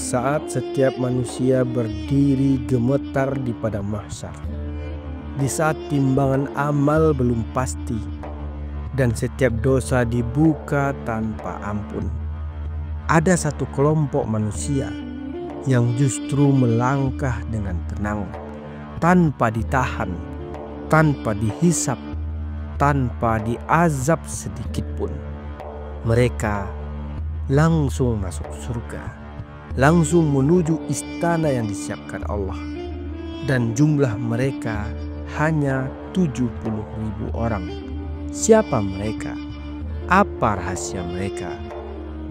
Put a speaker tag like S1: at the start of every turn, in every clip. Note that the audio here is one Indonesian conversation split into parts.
S1: saat setiap manusia berdiri gemetar di padang mahsyar, di saat timbangan amal belum pasti dan setiap dosa dibuka tanpa ampun, ada satu kelompok manusia yang justru melangkah dengan tenang, tanpa ditahan, tanpa dihisap, tanpa diazab sedikit pun. Mereka langsung masuk surga, langsung menuju istana yang disiapkan Allah. Dan jumlah mereka hanya 70.000 orang. Siapa mereka? Apa rahasia mereka?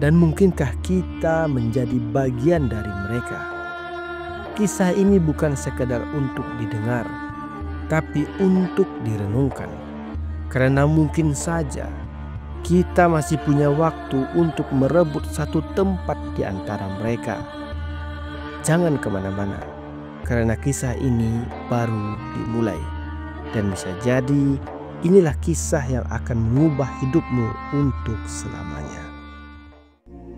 S1: Dan mungkinkah kita menjadi bagian dari mereka? Kisah ini bukan sekadar untuk didengar, tapi untuk direnungkan. Karena mungkin saja kita masih punya waktu untuk merebut satu tempat di antara mereka. Jangan kemana-mana, karena kisah ini baru dimulai. Dan bisa jadi inilah kisah yang akan mengubah hidupmu untuk selamanya.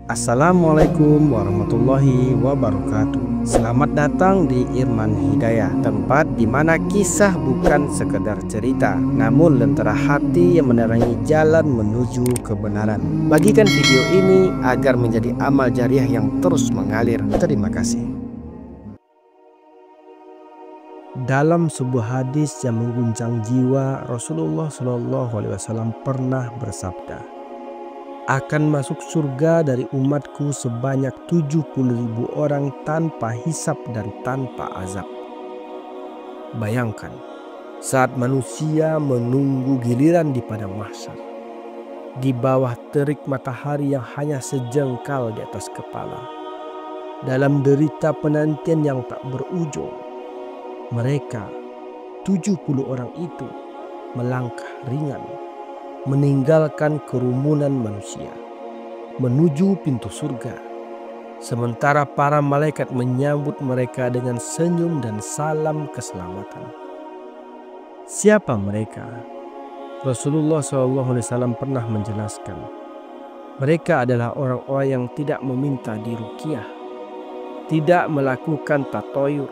S1: Assalamualaikum warahmatullahi wabarakatuh. Selamat datang di Irman Hidayah, tempat di mana kisah bukan sekedar cerita, namun lentera hati yang menerangi jalan menuju kebenaran. Bagikan video ini agar menjadi amal jariah yang terus mengalir. Terima kasih. Dalam sebuah hadis yang mengguncang jiwa, Rasulullah SAW pernah bersabda, akan masuk surga dari umatku sebanyak 70.000 orang tanpa hisap dan tanpa azab. Bayangkan, saat manusia menunggu giliran di padang mahsyar, di bawah terik matahari yang hanya sejengkal di atas kepala, dalam derita penantian yang tak berujung, mereka 70 orang itu melangkah ringan, meninggalkan kerumunan manusia, menuju pintu surga. Sementara para malaikat menyambut mereka dengan senyum dan salam keselamatan. Siapa mereka? Rasulullah SAW pernah menjelaskan, mereka adalah orang-orang yang tidak meminta diruqyah, tidak melakukan tatoyur,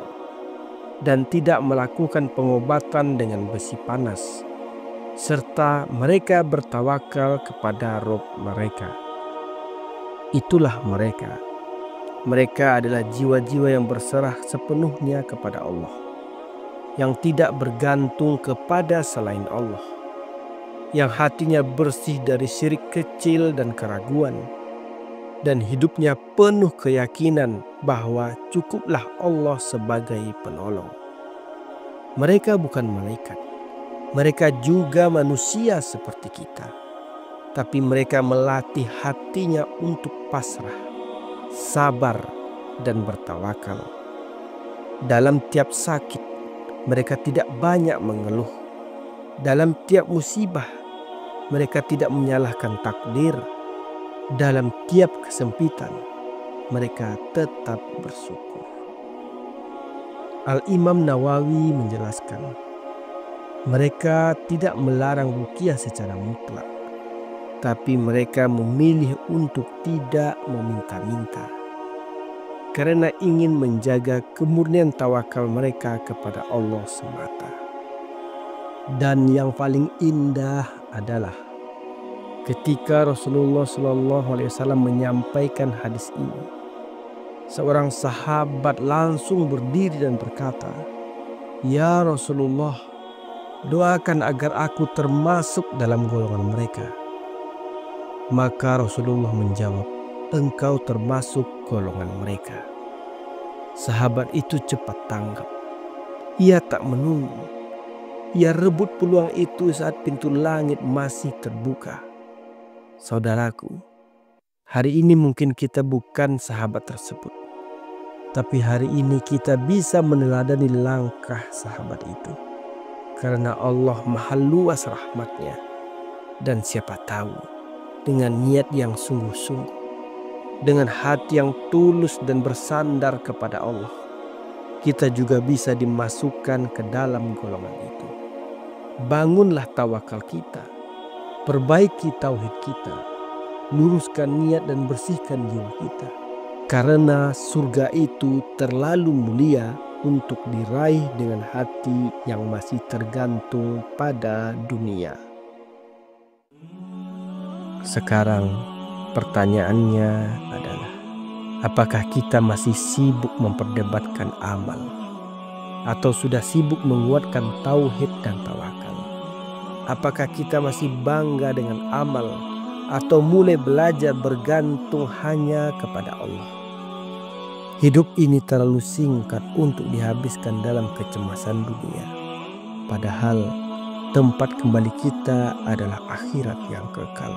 S1: dan tidak melakukan pengobatan dengan besi panas, serta mereka bertawakal kepada Rabb mereka. Itulah mereka. Mereka adalah jiwa-jiwa yang berserah sepenuhnya kepada Allah, yang tidak bergantung kepada selain Allah, yang hatinya bersih dari syirik kecil dan keraguan, dan hidupnya penuh keyakinan bahwa cukuplah Allah sebagai penolong. Mereka bukan malaikat. Mereka juga manusia seperti kita, tapi mereka melatih hatinya untuk pasrah, sabar, dan bertawakal. Dalam tiap sakit, mereka tidak banyak mengeluh. Dalam tiap musibah, mereka tidak menyalahkan takdir. Dalam tiap kesempitan, mereka tetap bersyukur. Al-Imam Nawawi menjelaskan, mereka tidak melarang ruqyah secara mutlak, tapi mereka memilih untuk tidak meminta-minta, karena ingin menjaga kemurnian tawakal mereka kepada Allah semata. Dan yang paling indah adalah ketika Rasulullah SAW menyampaikan hadis ini, seorang sahabat langsung berdiri dan berkata, "Ya Rasulullah, doakan agar aku termasuk dalam golongan mereka." Maka Rasulullah menjawab, "Engkau termasuk golongan mereka." Sahabat itu cepat tanggap. Ia tak menunggu. Ia rebut peluang itu saat pintu langit masih terbuka. Saudaraku, hari ini mungkin kita bukan sahabat tersebut, tapi hari ini kita bisa meneladani langkah sahabat itu. Karena Allah maha luas rahmatnya. Dan siapa tahu, dengan niat yang sungguh-sungguh, dengan hati yang tulus dan bersandar kepada Allah, kita juga bisa dimasukkan ke dalam golongan itu. Bangunlah tawakal kita, perbaiki tauhid kita, luruskan niat dan bersihkan jiwa kita. karena surga itu terlalu mulia untuk diraih dengan hati yang masih tergantung pada dunia. Sekarang pertanyaannya adalah, apakah kita masih sibuk memperdebatkan amal? Atau sudah sibuk menguatkan tauhid dan tawakal? Apakah kita masih bangga dengan amal? Atau mulai belajar bergantung hanya kepada Allah? Hidup ini terlalu singkat untuk dihabiskan dalam kecemasan dunia. Padahal tempat kembali kita adalah akhirat yang kekal.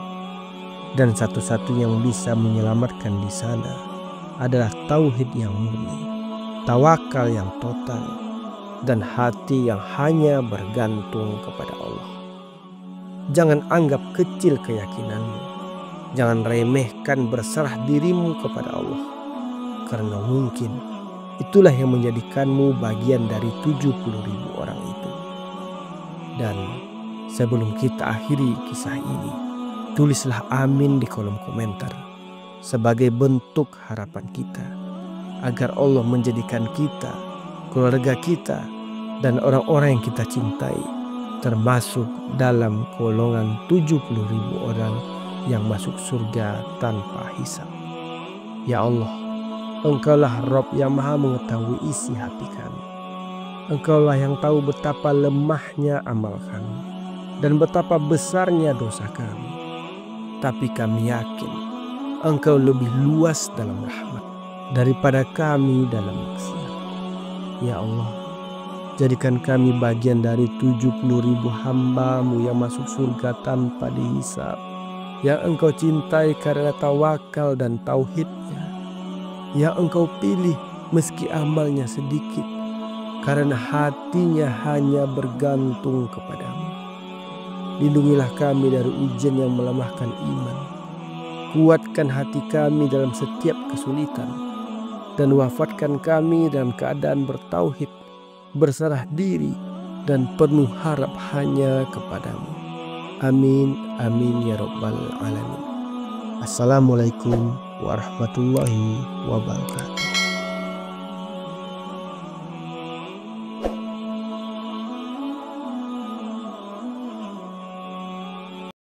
S1: Dan satu-satunya yang bisa menyelamatkan di sana adalah tauhid yang murni, tawakal yang total, dan hati yang hanya bergantung kepada Allah. Jangan anggap kecil keyakinanmu. Jangan remehkan berserah dirimu kepada Allah. Karena mungkin itulah yang menjadikanmu bagian dari 70.000 orang itu. Dan sebelum kita akhiri kisah ini, tulislah amin di kolom komentar sebagai bentuk harapan kita agar Allah menjadikan kita, keluarga kita, dan orang-orang yang kita cintai termasuk dalam golongan 70.000 orang yang masuk surga tanpa hisab. Ya Allah, Engkaulah Rabb yang maha mengetahui isi hati kami. Engkaulah yang tahu betapa lemahnya amal kami dan betapa besarnya dosa kami. Tapi kami yakin Engkau lebih luas dalam rahmat daripada kami dalam maksiat. Ya Allah, jadikan kami bagian dari 70.000 hamba-Mu yang masuk surga tanpa dihisab, yang Engkau cintai karena tawakal dan tauhidnya, yang Engkau pilih meski amalnya sedikit karena hatinya hanya bergantung kepadamu. Lindungilah kami dari ujian yang melemahkan iman. Kuatkan hati kami dalam setiap kesulitan, dan wafatkan kami dalam keadaan bertauhid, berserah diri, dan penuh harap hanya kepadamu. Amin, amin ya rabbal alamin. Assalamualaikum warahmatullahi wabarakatuh.